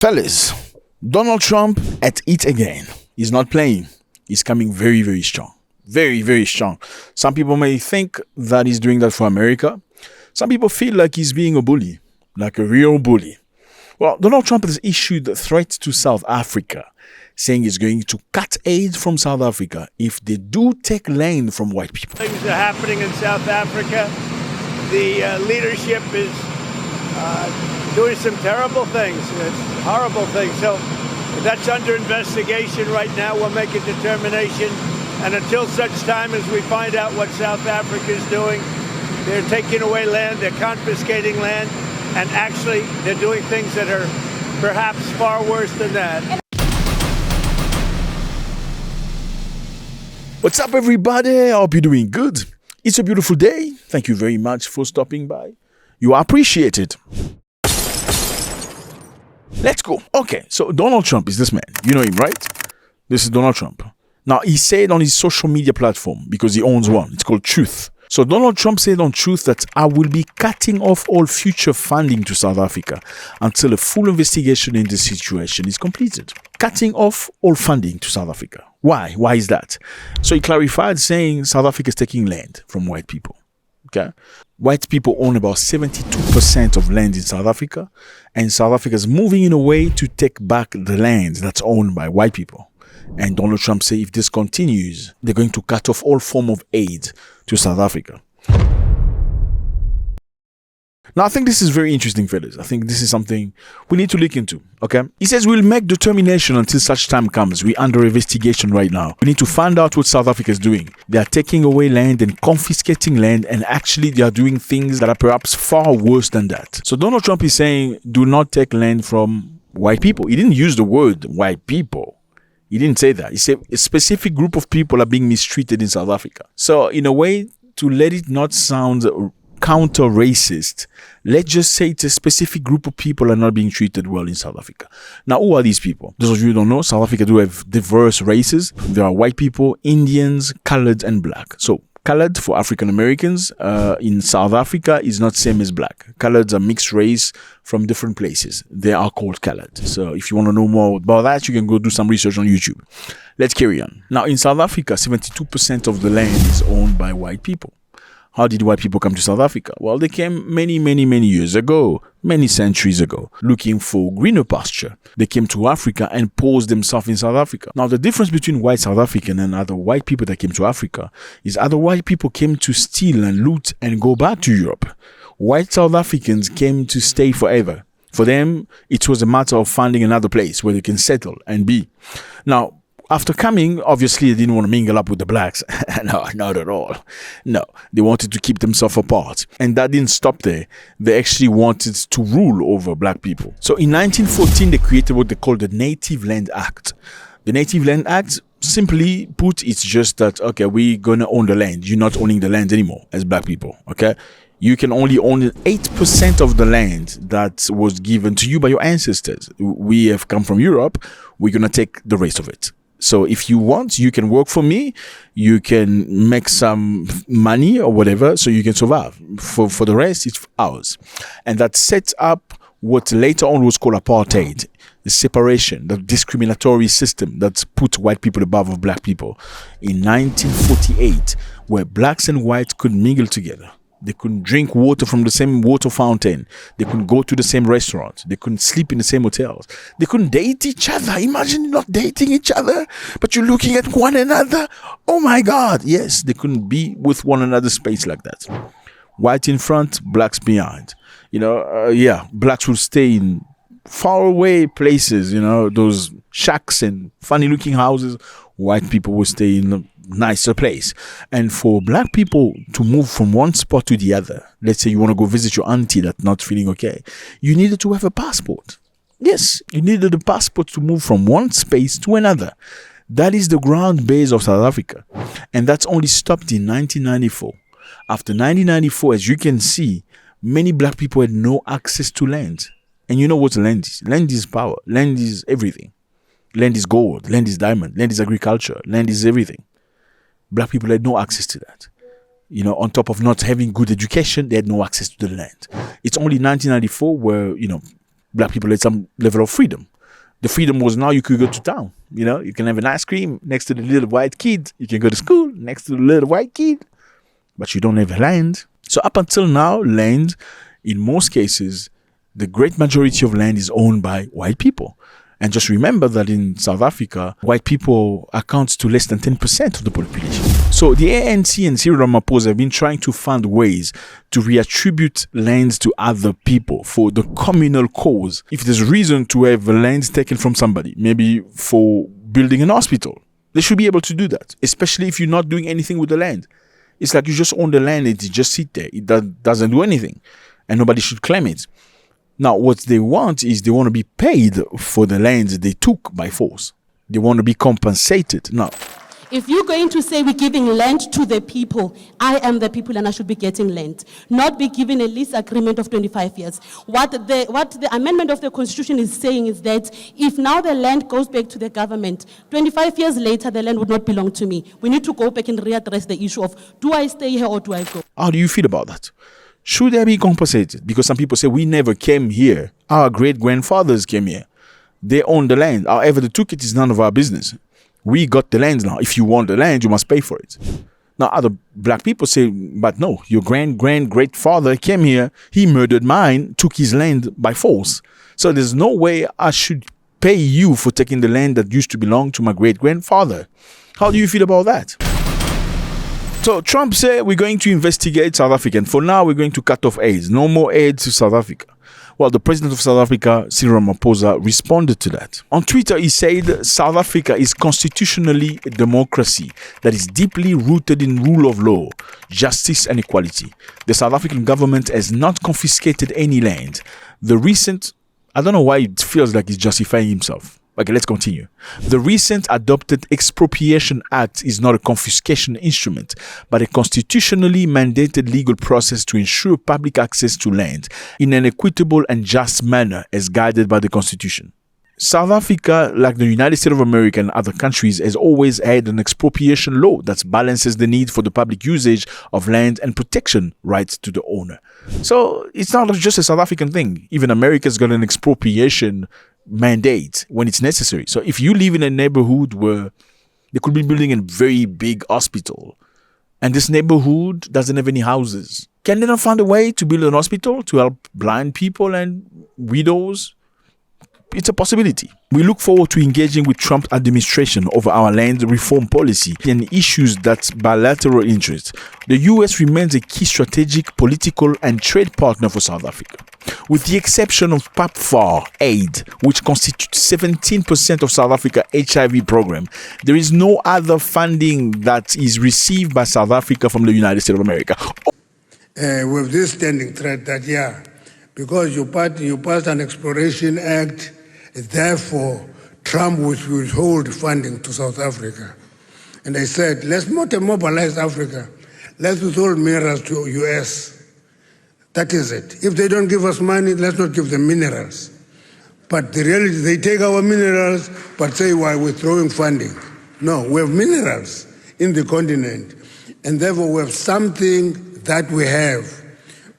Fellas, Donald Trump at it again. He's not playing. He's coming very, very strong. Very, very strong. Some people may think that he's doing that for America. Some people feel like he's being a bully, like a real bully. Well, Donald Trump has issued a threat to South Africa, saying he's going to cut aid from South Africa if they do take land from white people. Things are happening in South Africa. The leadership is doing some terrible things, horrible things. So that's under investigation right now. We'll make a determination. And until such time as we find out what South Africa is doing, they're taking away land, they're confiscating land, and actually they're doing things that are perhaps far worse than that. What's up, everybody? I hope you're doing good. It's a beautiful day. Thank you very much for stopping by. You are appreciated. Let's go. Okay, so Donald Trump is this man. You know him, right? This is Donald Trump. Now, he said on his social media platform, because he owns one, it's called Truth. So Donald Trump said on Truth that I will be cutting off all future funding to South Africa until a full investigation in this situation is completed. Cutting off all funding to South Africa. Why? Why is that? So he clarified saying South Africa is taking land from white people. Okay. White people own about 72% of land in South Africa, and South Africa is moving in a way to take back the land that's owned by white people. And Donald Trump said if this continues, they're going to cut off all form of aid to South Africa. Now, I think this is very interesting, fellas. I think this is something we need to look into, okay? He says we'll make determination until such time comes. We're under investigation right now. We need to find out what South Africa is doing. They are taking away land and confiscating land, and actually they are doing things that are perhaps far worse than that. So Donald Trump is saying do not take land from white people. He didn't use the word white people. He didn't say that. He said a specific group of people are being mistreated in South Africa. So in a way, to let it not sound counter-racist, let's just say it's a specific group of people are not being treated well in South Africa. Now, who are these people? Those of you who don't know, South Africa do have diverse races. There are white people, Indians, colored, and black. So colored for African Americans in South Africa is not same as black. Coloreds are mixed race from different places. They are called colored. So if you want to know more about that, you can go do some research on YouTube. Let's carry on. Now, in South Africa, 72% of the land is owned by white people. How did white people come to South Africa? Well, they came many years ago, many centuries ago, looking for greener pasture. They came to Africa and posed themselves in South Africa. Now, the difference between white South African and other white people that came to Africa is other white people came to steal and loot and go back to Europe. White South Africans came to stay forever. For them, it was a matter of finding another place where they can settle and be. Now, after coming, obviously, they didn't want to mingle up with the blacks. No, not at all. No, they wanted to keep themselves apart. And that didn't stop there. They actually wanted to rule over black people. So in 1914, they created what they called the Native Land Act. The Native Land Act, simply put, it's just that, okay, we're going to own the land. You're not owning the land anymore as black people, okay? You can only own 8% of the land that was given to you by your ancestors. We have come from Europe. We're going to take the rest of it. So if you want, you can work for me, you can make some money or whatever, so you can survive. For the rest, it's ours. And that sets up what later on was called apartheid, the separation, the discriminatory system that put white people above of black people in 1948, where blacks and whites could mingle together. They couldn't drink water from the same water fountain. They couldn't go to the same restaurant. They couldn't sleep in the same hotels. They couldn't date each other. Imagine not dating each other, but you're looking at one another. Oh my God. Yes, they couldn't be with one another's space like that. White in front, blacks behind. Blacks would stay in far away places, those shacks and funny looking houses. White people would stay in a nicer place. And for black people to move from one spot to the other, let's say you want to go visit your auntie that's not feeling okay, you needed to have a passport. Yes, you needed a passport to move from one space to another. That is the ground base of South Africa. And that's only stopped in 1994. After 1994, as you can see, many black people had no access to land. And you know what land is? Land is power. Land is everything. Land is gold. Land is diamond. Land is agriculture. Land is everything. Black people had no access to that. On top of not having good education, they had no access to the land. It's only 1994 where, black people had some level of freedom. The freedom was now you could go to town. You can have an ice cream next to the little white kid. You can go to school next to the little white kid. But you don't have land. So up until now, land, in most cases, the great majority of land is owned by white people. And just remember that in South Africa, white people account to less than 10% of the population. So the ANC and Cyril Ramaphosa have been trying to find ways to reattribute lands to other people for the communal cause. If there's reason to have lands taken from somebody, maybe for building an hospital, they should be able to do that, especially if you're not doing anything with the land. It's like you just own the land and it just sit there. It doesn't do anything and nobody should claim it. Now, what they want is they want to be paid for the lands they took by force. They want to be compensated. Now, if you're going to say we're giving land to the people, I am the people and I should be getting land, not be given a lease agreement of 25 years. What the amendment of the Constitution is saying is that if now the land goes back to the government, 25 years later, the land would not belong to me. We need to go back and readdress the issue of, do I stay here or do I go? How do you feel about that? Should they be compensated? Because some people say we never came here. Our great-grandfathers came here. They own the land. However they took it is none of our business. We got the land now. If you want the land, you must pay for it. Now, other black people say, but no, your great-father came here. He murdered mine, took his land by force. So there's no way I should pay you for taking the land that used to belong to my great-grandfather. How do you feel about that? So Trump said we're going to investigate South Africa. And for now, we're going to cut off aid. No more aid to South Africa. Well, the president of South Africa, Cyril Ramaphosa, responded to that. On Twitter, he said South Africa is constitutionally a democracy that is deeply rooted in rule of law, justice and equality. The South African government has not confiscated any land. I don't know why it feels like he's justifying himself. Okay, let's continue. The recent adopted Expropriation Act is not a confiscation instrument, but a constitutionally mandated legal process to ensure public access to land in an equitable and just manner as guided by the Constitution. South Africa, like the United States of America and other countries, has always had an expropriation law that balances the need for the public usage of land and protection rights to the owner. So it's not just a South African thing. Even America's got an expropriation mandate when it's necessary. So if you live in a neighborhood where they could be building a very big hospital and this neighborhood doesn't have any houses, can they not find a way to build an hospital to help blind people and widows? It's a possibility. We look forward to engaging with Trump administration over our land reform policy and issues that's bilateral interest. The US remains a key strategic, political and trade partner for South Africa. With the exception of PEPFAR aid, which constitutes 17% of South Africa's HIV program, there is no other funding that is received by South Africa from the United States of America. With this standing threat that, because you passed an Exploration Act, therefore Trump will withhold funding to South Africa. And they said, let's not mobilize Africa. Let's withhold minerals to US. That is it. If they don't give us money, let's not give them minerals. But the reality, they take our minerals, but say why we're withdrawing funding. No, we have minerals in the continent. And therefore we have something that we have.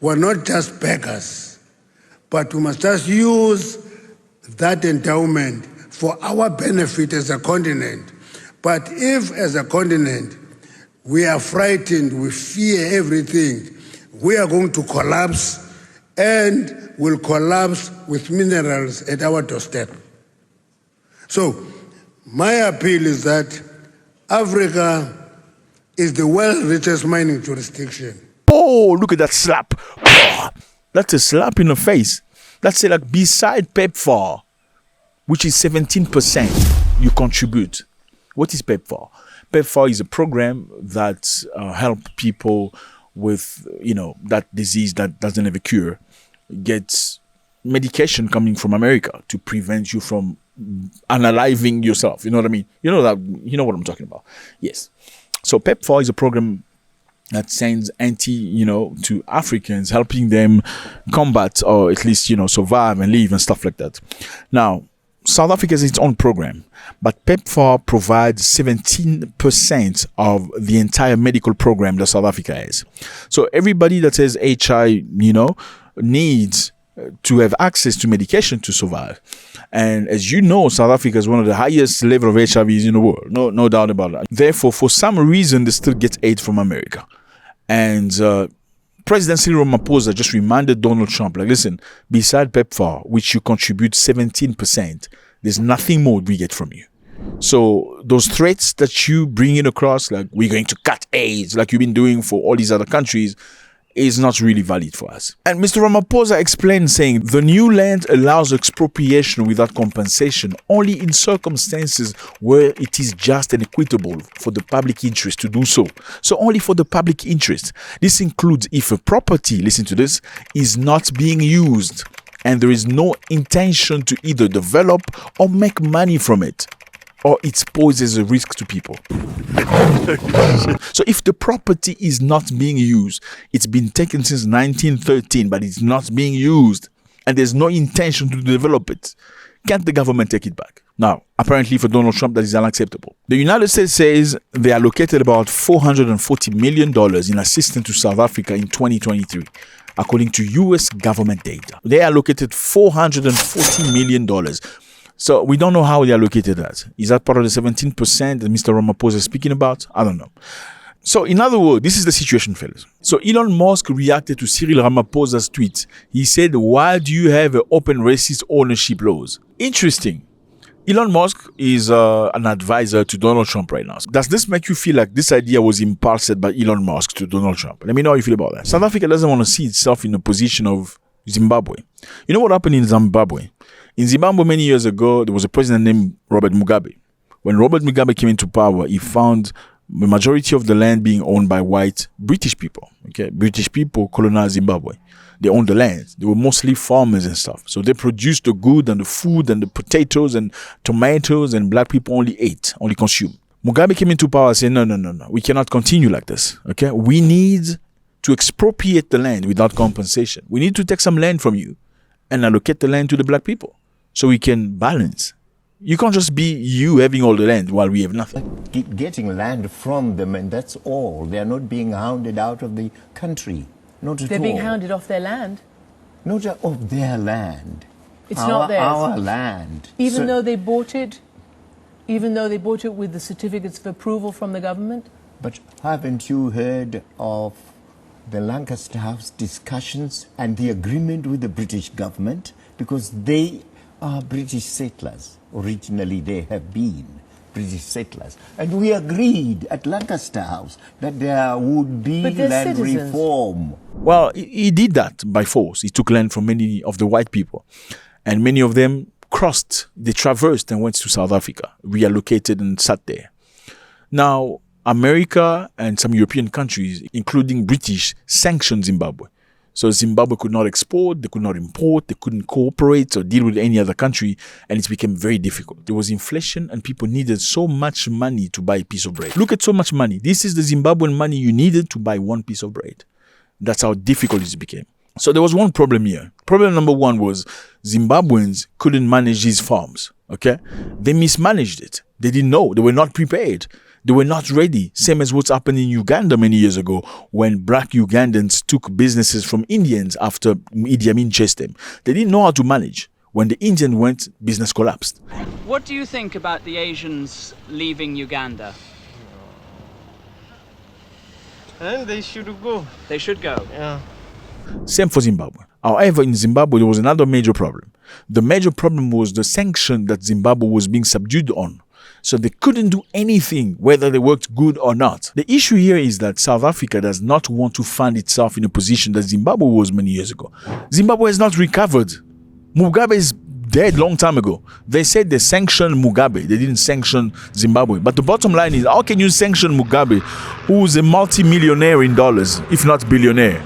We're not just beggars, but we must just use that endowment for our benefit as a continent. But if as a continent we are frightened, we fear everything, we are going to collapse and will collapse with minerals at our doorstep. So my appeal is that Africa is the world's richest mining jurisdiction. Oh, look at that slap. Oh, that's a slap in the face. Let's say like beside PEPFAR, which is 17% you contribute. What is PEPFAR? PEPFAR is a program that help people with, that disease that doesn't have a cure, get medication coming from America to prevent you from unaliving yourself. You know what I mean? You know what I'm talking about. Yes. So PEPFAR is a program that sends to Africans, helping them combat or at least, survive and live and stuff like that. Now, South Africa has its own program, but PEPFAR provides 17% of the entire medical program that South Africa has. So everybody that has HI, needs to have access to medication to survive. And as you know, South Africa is one of the highest level of HIVs in the world. No doubt about that. Therefore, for some reason, they still get aid from America. And President Cyril Ramaphosa just reminded Donald Trump, like, listen, beside PEPFAR, which you contribute 17%, there's nothing more we get from you. So those threats that you bring in across, like we're going to cut aid, like you've been doing for all these other countries, is not really valid for us. And Mr. Ramaphosa explained, saying the new land allows expropriation without compensation only in circumstances where it is just and equitable for the public interest to do so. So only for the public interest. This includes if a property, listen to this, is not being used and there is no intention to either develop or make money from it, or it poses a risk to people. So if the property is not being used, it's been taken since 1913, but it's not being used, and there's no intention to develop it, can't the government take it back? Now, apparently for Donald Trump, that is unacceptable. The United States says they allocated about $440 million in assistance to South Africa in 2023. According to US government data, they allocated $440 million. So we don't know how they allocated that. Is that part of the 17% that Mr. Ramaphosa is speaking about? I don't know. So in other words, this is the situation, fellas. So Elon Musk reacted to Cyril Ramaphosa's tweet. He said, why do you have open racist ownership laws? Interesting. Elon Musk is an advisor to Donald Trump right now. Does this make you feel like this idea was imparted by Elon Musk to Donald Trump? Let me know how you feel about that. South Africa doesn't want to see itself in the position of Zimbabwe. You know what happened in Zimbabwe? In Zimbabwe many years ago, there was a president named Robert Mugabe. When Robert Mugabe came into power, he found the majority of the land being owned by white British people. Okay, British people colonized Zimbabwe. They owned the land. They were mostly farmers and stuff. So they produced the good and the food and the potatoes and tomatoes, and black people only ate, only consumed. Mugabe came into power and said, no. We cannot continue like this. Okay, we need to expropriate the land without compensation. We need to take some land from you and allocate the land to the black people so we can balance. You can't just be you having all the land while we have nothing. Getting land from them, and that's all. They're not being hounded out of the country. Not at all. They're being hounded off their land. Not of their land. It's not theirs. Our land. Even though they bought it with the certificates of approval from the government? But haven't you heard of the Lancaster House discussions and the agreement with the British government? Because they are British settlers. Originally they have been British settlers. And we agreed at Lancaster House that there would be land reform. Well, he did that by force. He took land from many of the white people. And many of them crossed, they traversed and went to South Africa, reallocated and sat there. Now, America and some European countries, including British, sanctioned Zimbabwe. So Zimbabwe could not export, they could not import, they couldn't cooperate or deal with any other country, and it became very difficult. There was inflation and people needed so much money to buy a piece of bread. Look at so much money. This is the Zimbabwean money you needed to buy one piece of bread. That's how difficult it became. So there was one problem here. Problem number one was Zimbabweans couldn't manage these farms, okay? They mismanaged it. They didn't know. They were not prepared. They were not ready. Same as what's happened in Uganda many years ago when black Ugandans took businesses from Indians after Idi Amin chased them. They didn't know how to manage. When the Indian went, business collapsed. What do you think about the Asians leaving Uganda? And they should go. They should go. Yeah. Same for Zimbabwe. However, in Zimbabwe, there was another major problem. The major problem was the sanction that Zimbabwe was being subdued on. So they couldn't do anything, whether they worked good or not. The issue here is that South Africa does not want to find itself in a position that Zimbabwe was many years ago. Zimbabwe has not recovered. Mugabe is dead long time ago. They said they sanctioned Mugabe. They didn't sanction Zimbabwe. But the bottom line is, how can you sanction Mugabe, who's a multi-millionaire in dollars, if not billionaire?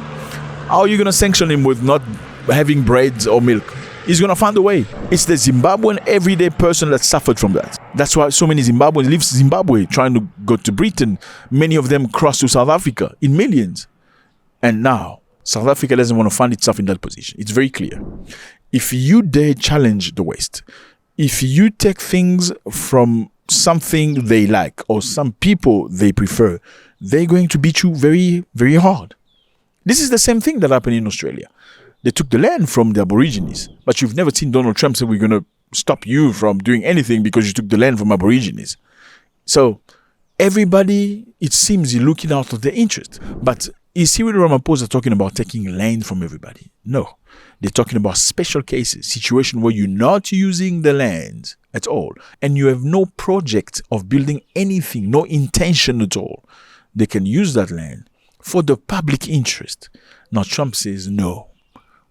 How are you going to sanction him with not having bread or milk? He's going to find a way. It's the Zimbabwean everyday person that suffered from that. That's why so many Zimbabweans leave Zimbabwe trying to go to Britain. Many of them cross to South Africa in millions. And now, South Africa doesn't want to find itself in that position. It's very clear. If you dare challenge the West, if you take things from something they like or some people they prefer, they're going to beat you very, very hard. This is the same thing that happened in Australia. They took the land from the Aborigines. But you've never seen Donald Trump say, we're going to stop you from doing anything because you took the land from Aborigines. So everybody, it seems, is looking out of their interest. But is Cyril Ramaphosa talking about taking land from everybody? No. They're talking about special cases, situation where you're not using the land at all, and you have no project of building anything, no intention at all. They can use that land for the public interest. Now Trump says, no,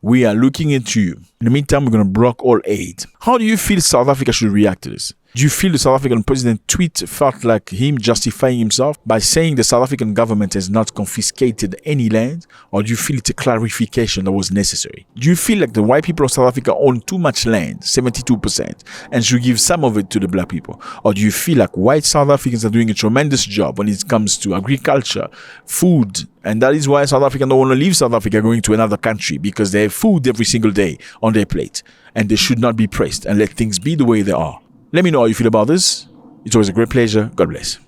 we are looking into you. In the meantime, we're going to block all aid. How do you feel South Africa should react to this? Do you feel the South African president tweet felt like him justifying himself by saying the South African government has not confiscated any land? Or do you feel it's a clarification that was necessary? Do you feel like the white people of South Africa own too much land, 72%, and should give some of it to the black people? Or do you feel like white South Africans are doing a tremendous job when it comes to agriculture, food, and that is why South Africans don't want to leave South Africa going to another country, because they have food every single day on their plate, and they should not be pressed and let things be the way they are? Let me know how you feel about this. It's always a great pleasure. God bless.